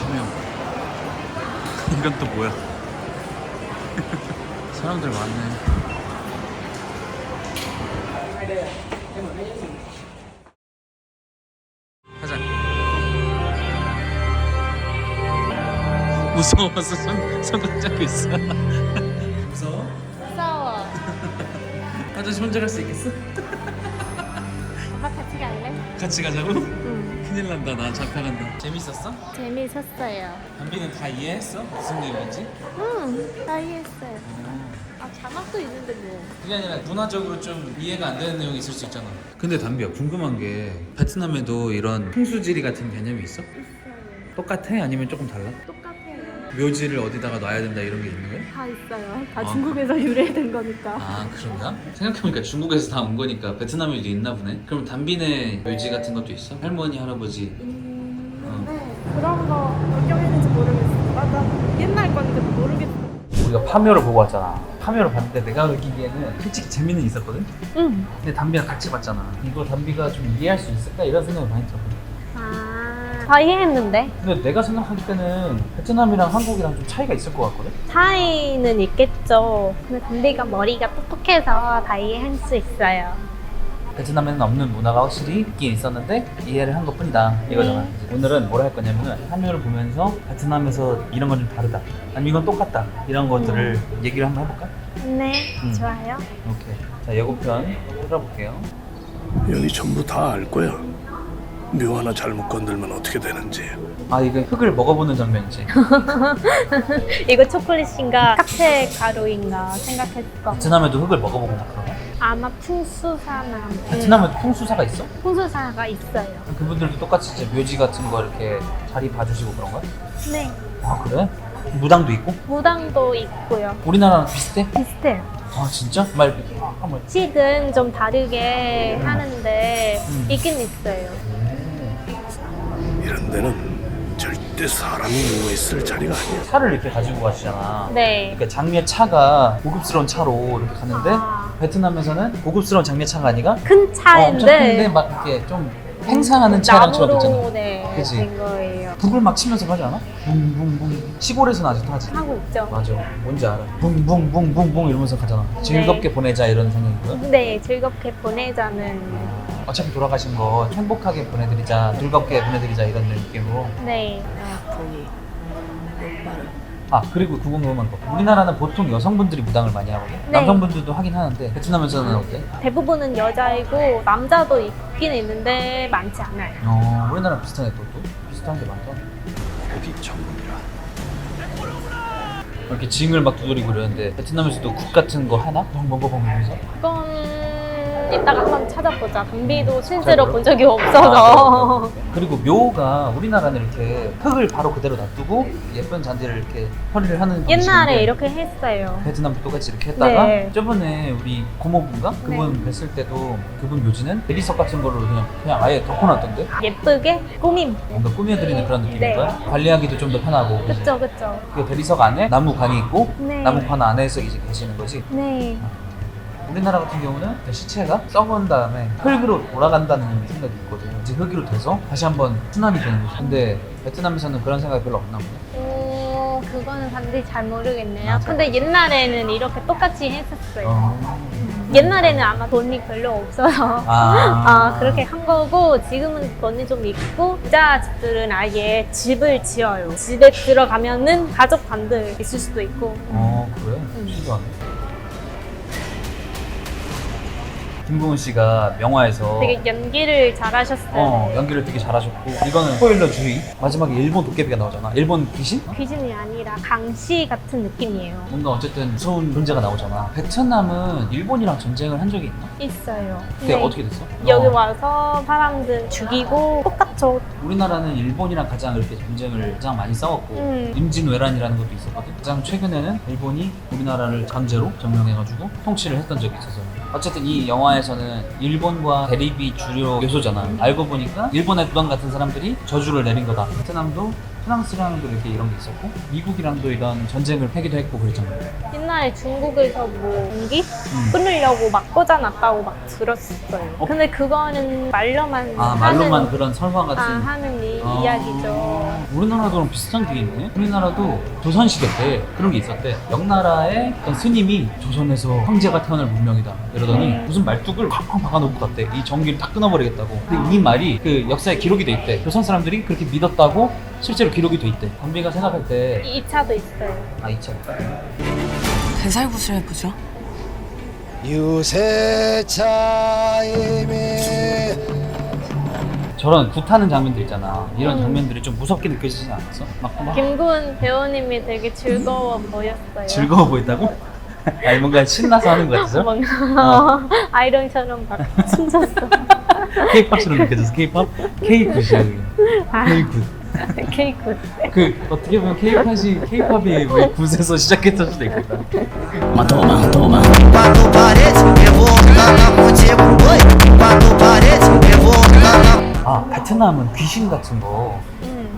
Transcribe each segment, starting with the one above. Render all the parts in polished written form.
조명. 이건 또 뭐야? 사람들 많네. 가자. 무서워서 손 잡고 있어. 무서워? 무서워. 아저씨 혼자 갈 수 있겠어? 오빠 같이 갈래? 같이 가자고? 응. 큰일 난다. 나 잡혀간다. 재밌었어? 재미있었어요. 담비는 다 이해했어? 무슨 내용인지? 응, 다 이해했어요. 아, 자막도 있는데 뭐. 그게 아니라 문화적으로 좀 이해가 안 되는 내용이 있을 수 있잖아. 근데 담비야, 궁금한 게 베트남에도 이런 풍수지리 같은 개념이 있어? 있어요. 똑같아? 아니면 조금 달라? 똑같아요. 묘지를 어디다가 놔야 된다 이런 게 있는 거야? 다 있어요. 다 아. 중국에서 유래된 거니까. 아, 그런가? 생각해보니까 중국에서 다 온 거니까 베트남에도 있나 보네. 그럼 담비네 묘지 같은 것도 있어? 할머니, 할아버지. 네. 그런 거 변경했는지 모르겠어. 맞아. 옛날 거니까 모르겠어. 우리가 파묘를 보고 왔잖아. 파묘를 봤는데 내가 느끼기에는 솔직히 재미는 있었거든? 응. 근데 담비랑 같이 봤잖아. 이거 담비가 좀 이해할 수 있을까? 이런 생각을 많이 들었거든. 아, 다 이해했는데? 근데 내가 생각할 때는 베트남이랑 한국이랑 좀 차이가 있을 것 같거든? 차이는 있겠죠. 근데 담비가 머리가 똑똑해서 다 이해할 수 있어요. 베트남에는 없는 문화가 확실히 있긴 있었는데 이해를 한 것뿐이다 이거잖아. 이제 오늘은 뭘 할 거냐면은 파묘를 보면서 베트남에서 이런 건 좀 다르다 아니면 이건 똑같다 이런 것들을 얘기를 한번 해볼까? 네, 음. 좋아요. 오케이. 자, 예고편 틀어볼게요. 여기 전부 다 알 거야. 묘 하나 잘못 건들면 어떻게 되는지. 아, 이게 흙을 먹어보는 장면이지. 이거 초콜릿인가 카페 가루인가 생각했을 거. 베트남에도 흙을 먹어보거나 그러나? 아마 풍수사나 베트남에도 풍수사가 있어? 풍수사가 있어요. 그분들도 똑같이 이제 묘지 같은 거 이렇게 자리 봐주시고 그런 거야? 네, 아, 그래? 무당도 있고? 무당도 있고요. 우리나라랑 비슷해? 비슷해요. 아, 진짜? 말 한번. 식은 좀 다르게 하는데 있긴 있어요. 이런 데는 절대 사람이 누워있을 자리가 아니야. 차를 이렇게 가지고 가시잖아. 네. 그러니까 장례차가 고급스러운 차로 이렇게 가는데 아. 베트남에서는 고급스러운 장례차가 아니라 큰 엄청 차인데 큰데 막 이렇게 좀 행사하는 차랑 처럼 있잖아. 나무로 네, 그치? 된 거예요. 북을 막 치면서 가지 않아? 붕붕붕. 시골에서는 아직도 하지. 하고 있죠. 맞아. 뭔지 알아. 붕붕붕붕붕 이러면서 가잖아. 즐겁게 보내자 이런 생각이고요. 네, 즐겁게 보내자는. 어차피 돌아가신 거 행복하게 보내드리자, 즐겁게 보내드리자 이런 느낌으로. 네. 아, 그리고 궁금한 거. 우리나라는 보통 여성분들이 무당을 많이 하거든. 네. 남성분들도 하긴 하는데 베트남에서는 어때? 대부분은 여자이고 남자도 있긴 있는데 많지 않아요. 우리나라랑 비슷하네 또 비슷한 게 많다. 어디 전문이라. 이렇게 징을 막 두드리고 그러는데 베트남에서도 국 같은 거 하나? 먹어보면서? 그건 이따가 한번 찾아보자. 담비도 실제로 찾아볼까요? 본 적이 없어서. 그리고 묘가 우리나라는 이렇게 흙을 바로 그대로 놔두고 예쁜 잔디를 이렇게 처리를 하는 옛날에 방식인데 이렇게 했어요. 베트남도 똑같이 이렇게 했다가 네. 저번에 우리 고모분가? 그분 뵀을 때도 그분 묘지는 대리석 같은 거를 그냥 아예 덮어놨던데? 예쁘게 꾸밈. 뭔가 꾸며드리는 그런 느낌인 네. 거야? 관리하기도 좀 더 편하고 그치? 그쵸, 그쵸. 그 대리석 안에 나무관이 있고 네. 나무관 안에서 이제 계시는 거지. 네. 우리나라 같은 경우는 시체가 썩은 다음에 흙으로 돌아간다는 생각이 있거든. 이제 흙으로 돼서 다시 한번 순환이 되는 거지. 근데 베트남에서는 그런 생각이 별로 없나 보네. 그거는 단지 잘 모르겠네요. 맞아. 근데 옛날에는 이렇게 똑같이 했었어요. 옛날에는 아마 돈이 별로 없어서 그렇게 한 거고 지금은 돈이 좀 있고 부자 집들은 아예 집을 지어요. 집에 들어가면은 가족 반들 있을 수도 있고. 그래? 신기하네. 김고은 씨가 명화에서 되게 연기를 잘하셨어요. 연기를 되게 잘하셨고 이거는 스포일러 주의. 마지막에 일본 도깨비가 나오잖아. 일본 귀신? 귀신이 아니라 강시 같은 느낌이에요. 뭔가 어쨌든 무서운 존재가 나오잖아. 베트남은 일본이랑 전쟁을 한 적이 있나? 있어요. 그때 네. 어떻게 됐어? 여기 와서 사람들 죽이고 똑같죠. 우리나라는 일본이랑 가장 이렇게 전쟁을 가장 많이 싸웠고 임진왜란이라는 것도 있었거든. 가장 최근에는 일본이 우리나라를 강제로 점령해가지고 통치를 했던 적이 있어서 어쨌든 이 영화에서는 일본과 대립이 주요 요소잖아. 알고 보니까 일본의 국왕 같은 사람들이 저주를 내린 거다. 베트남도 프랑스랑도 이렇게 이런 게 있었고 미국이랑도 이런 전쟁을 하기도 했고 그랬잖아. 옛날에 중국에서 뭐 공기 끊으려고 막 꽂아놨다고 막 들었어요. 근데 그거는 말로만 말로만 그런 설화 같은 하는 이야기죠. 우리나라도랑 비슷한 게 있네. 우리나라도 조선시대 때 그런 게 있었대. 명나라의 어떤 스님이 조선에서 황제가 태어날 문명이다 이러더니 무슨 말뚝을 팍팍 박아놓고 갔대. 이 전기를 다 끊어버리겠다고. 근데 이 말이 그 역사에 기록이 돼 있대. 조선 사람들이 그렇게 믿었다고 실제로 기록이 돼 있대. 담비가 생각할 때 이 차도 있어요. 아, 이 차일까? 배살굿을 해보죠. 유세차임이 저런 굿하는 장면들 있잖아. 이런 장면들이 좀 무섭게 느껴지진 않았어? 막 김군 배우님이 되게 즐거워 보였어요. 즐거워 보인다고? 아니 뭔가 신나서 하는 거 같아서? 뭔가 아이돌처럼 막 춤췄어. K-팝처럼 느껴졌어. K-팝? K-굿이야 그게. K-굿. 케이크. 그 어떻게 보면 K-팝이 왜 굿에서 시작했을 수도 있겠다. Quatro paredes, eu vou lá contigo, oi. Quatro paredes, eu vou lá. 아, 베트남은 귀신 같은 거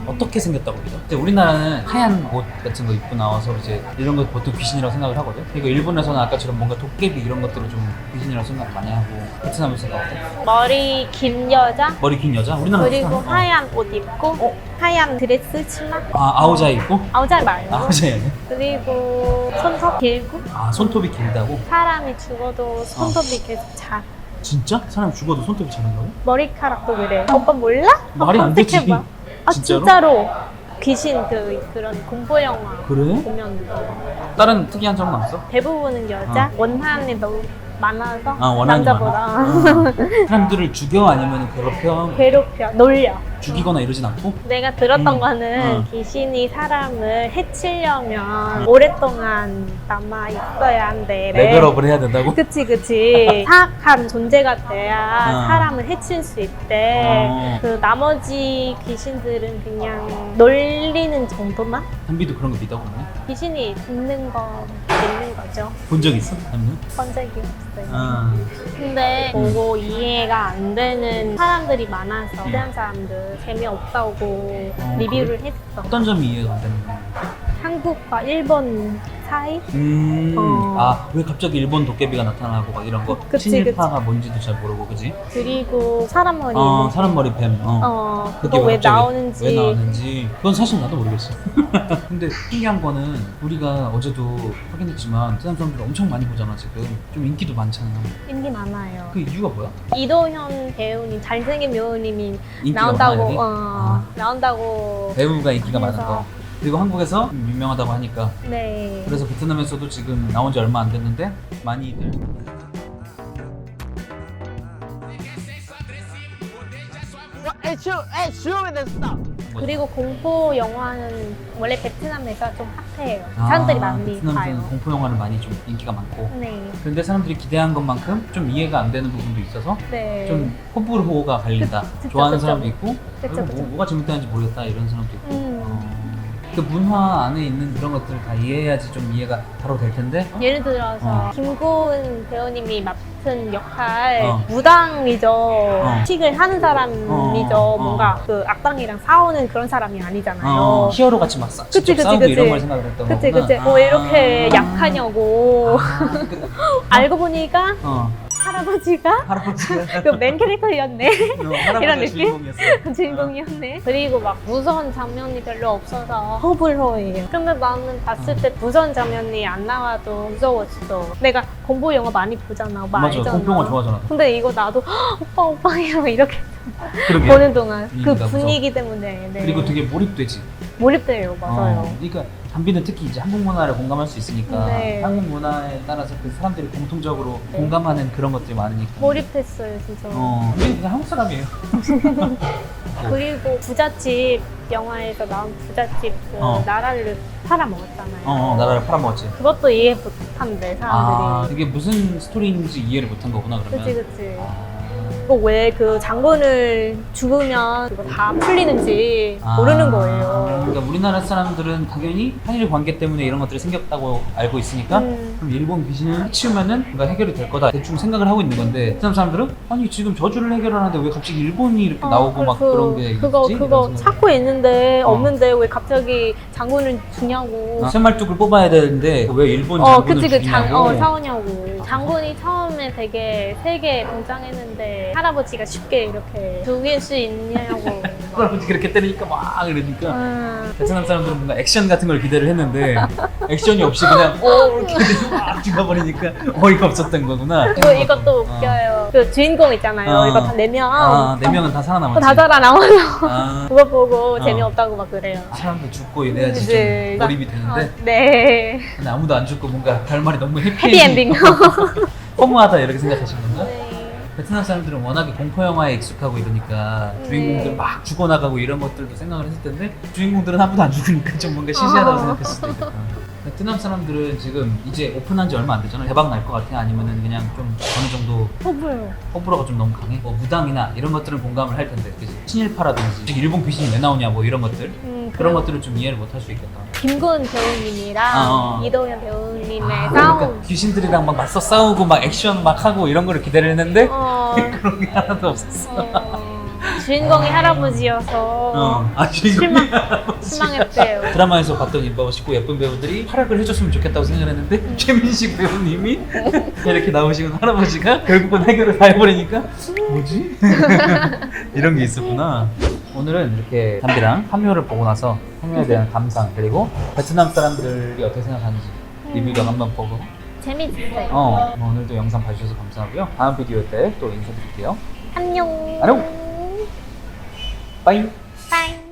어떻게 생겼다고 믿어? 근데 우리나라는 하얀 옷 같은 거 입고 나와서 이제 이런 거 보통 귀신이라고 생각을 하거든? 그리고 일본에서는 아까처럼 뭔가 도깨비 이런 것들을 좀 귀신이라고 생각 많이 하고 베트남은 생각 어때? 머리 긴 여자, 머리 긴 여자? 우리나라 그리고 하얀 옷 입고 하얀 드레스 치마, 아, 아오자이 입고? 아우잘 말고, 아오자이 아니야? 그리고 손톱 길고, 아, 손톱이 길다고? 사람이 죽어도 손톱이 계속 자. 진짜? 사람 죽어도 손톱이 자른다고? 머리카락도 그래. 오빠 몰라? 말이 안 되지. 검색해봐. 아 진짜로? 진짜로 귀신 그런 공포 영화 그래? 보면 다른 특이한 점은 없어? 대부분은 여자 원한이 너무 많아서 아, 원한이 남자보다 사람들을 죽여 아니면 괴롭혀? 괴롭혀 놀려. 죽이거나 이러진 않고? 내가 들었던 거는 음. 귀신이 사람을 해치려면 오랫동안 남아 있어야 한대. 레벨업을 해야 된다고? 그치 사악한 존재가 돼야 어. 사람을 해칠 수 있대. 그 나머지 귀신들은 그냥 놀리는 정도만? 담비도 그런 거 믿어 그러면? 귀신이 있는 거 믿는 거죠. 본 적 있어? 담비는? 본 적이 없어요. 아, 근데 보고 이해가 안 되는 사람들이 많아서 대한 사람들 재미없다고 리뷰를 했어. 어떤 점이 이해가 안 되는 거야? 한국과 일본 사이? 아, 왜 갑자기 일본 도깨비가 나타나고 막 이런 거? 그치, 친일파가 뭔지도 잘 모르고, 그지? 그리고 사람 머리. 사람 머리 뱀. 그게 그거 왜 갑자기 나오는지. 왜 나오는지. 그건 사실 나도 모르겠어. 근데 신기한 거는 우리가 어제도 확인했지만 세상 사람들 엄청 많이 보잖아, 지금. 좀 인기도 많잖아. 인기 많아요. 그 이유가 뭐야? 이도현 배우님, 잘생긴 배우님이 인기가 나온다고, 많아, 여기? 나온다고. 배우가 인기가 많은 그래서. 거. 그리고 한국에서 유명하다고 하니까. 네. 그래서 베트남에서도 지금 나온 지 얼마 안 됐는데 많이들 그리고 공포 영화는 원래 베트남에서 좀 핫해요. 사람들이 많이 베트남에서는 봐요. 공포 영화는 많이 좀 인기가 많고 네. 근데 사람들이 기대한 것만큼 좀 이해가 안 되는 부분도 있어서 네. 좀 호불호가 갈린다. 그쵸, 좋아하는 그쵸. 사람도 있고 그쵸, 그쵸. 뭐가 재밌다는지 모르겠다 이런 사람도 있고 음. 그 문화 안에 있는 그런 것들을 다 이해해야지 좀 이해가 바로 될 텐데 예를 들어서 김고은 배우님이 맡은 역할 무당이죠. 틱을 하는 사람이죠. 뭔가 그 악당이랑 싸우는 그런 사람이 아니잖아요. 히어로 같이 막 그치, 직접 그치, 싸우고 그치. 이런 걸 생각을 했던 그치 거구나. 그치. 왜 이렇게 약하냐고. 알고 보니까 할아버지가 할아버지가 그 맨 캐릭터였네. 할아버지가 이런 느낌? 주인공이었어요. 주인공이었네. 그리고 막 무서운 장면이 별로 없어서 호불호예요. 근데 나는 봤을 때 무서운 장면이 안 나와도 무서웠어. 내가 공포 영화 많이 보잖아. 오빠 맞아, 알잖아. 공포 영화 좋아하잖아. 근데 이거 나도 오빠 오빠 이렇게 그러게. 보는 동안 그 분위기가 분위기 때문에 네. 그리고 되게 몰입되지. 몰입돼요. 맞아요. 그러니까 담비는 특히 이제 한국 문화를 공감할 수 있으니까 네. 한국 문화에 따라서 그 사람들이 공통적으로 공감하는 그런 것들이 많으니까. 몰입했어요 진짜. 우리는 그냥 한국 사람이에요. 그리고 부잣집 영화에서 나온 부잣집 그 나라를 팔아먹었잖아요. 나라를 팔아먹었지. 그것도 이해 못한대 사람들이. 이게 무슨 스토리인지 이해를 못한 거구나 그러면. 그치. 왜 그 장군을 죽으면 그거 다 풀리는지 모르는 거예요. 그러니까 우리나라 사람들은 당연히 한일 관계 때문에 이런 것들이 생겼다고 알고 있으니까 그럼 일본 귀신을 해치우면은 뭔가 해결이 될 거다 대충 생각을 하고 있는 건데 베트남 사람들은 아니 지금 저주를 해결하는데 왜 갑자기 일본이 이렇게 나오고 막 그런 게 있지? 그거 이런 생각. 찾고 있는데 없는데 왜 갑자기 장군을 주냐고. 쇠말뚝을 뽑아야 되는데 왜 일본 장군을 죽이냐고. 싸우냐고. 장군이 처음에 되게 세게 등장했는데 할아버지가 쉽게 이렇게 죽일 수 있냐고 막 할아버지 그렇게 때리니까 막 이러니까 베트남 사람들은 뭔가 액션 같은 걸 기대를 했는데 액션이 없이 그냥 이렇게 막 죽어버리니까 어이가 없었던 거구나. 그리고 이것도 웃겨요. 그 주인공 있잖아요. 이거 다 4명. 4명은 다 살아남았지. 다 살아남아서 그거 보고 어. 재미없다고 막 그래요. 사람도 죽고 이래야지 네. 좀 몰입이 되는데 네. 근데 아무도 안 죽고 뭔가 결말이 너무 해피엔딩. 허무하다 이렇게 생각하신 건가? 네. 베트남 사람들은 워낙에 공포 영화에 익숙하고 이러니까 주인공들 막 죽어나가고 이런 것들도 생각을 했을 텐데 주인공들은 아무도 안 죽으니까 좀 뭔가 시시하다고 생각했을 수도 있겠다. 베트남 사람들은 지금 이제 오픈한 지 얼마 안 됐잖아요. 대박 날 것 같아? 아니면은 그냥 좀 어느 정도 허브요. 호불호가 좀 너무 강해? 뭐 무당이나 이런 것들은 공감을 할 텐데 그치? 친일파라든지 일본 귀신이 왜 나오냐 뭐 이런 것들 그런 것들은 좀 이해를 못 할 수 있겠다. 김군 배우님이랑 이도현 배우님의 그러니까 싸움. 귀신들이랑 막 맞서 싸우고 막 액션 막 하고 이런 거를 기대를 했는데 그런 게 하나도 없었어. 주인공이 할아버지여서 주인공이 실망했대요. 드라마에서 봤던 멋있고 예쁜 배우들이 활약을 해줬으면 좋겠다고 생각을 했는데 최민식 배우님이 이렇게 나오시는 할아버지가 결국은 해결을 다 해버리니까 뭐지? 이런 게 있었구나. 오늘은 이렇게 담비랑 함요를 보고 나서 함요에 대한 감상 그리고 베트남 사람들이 어떻게 생각하는지 리뷰도 한번 보고 재밌었어요. 오늘도 영상 봐주셔서 감사하고요. 다음 비디오 때 또 인사드릴게요. 안녕. 안녕. 빠이. 빠이.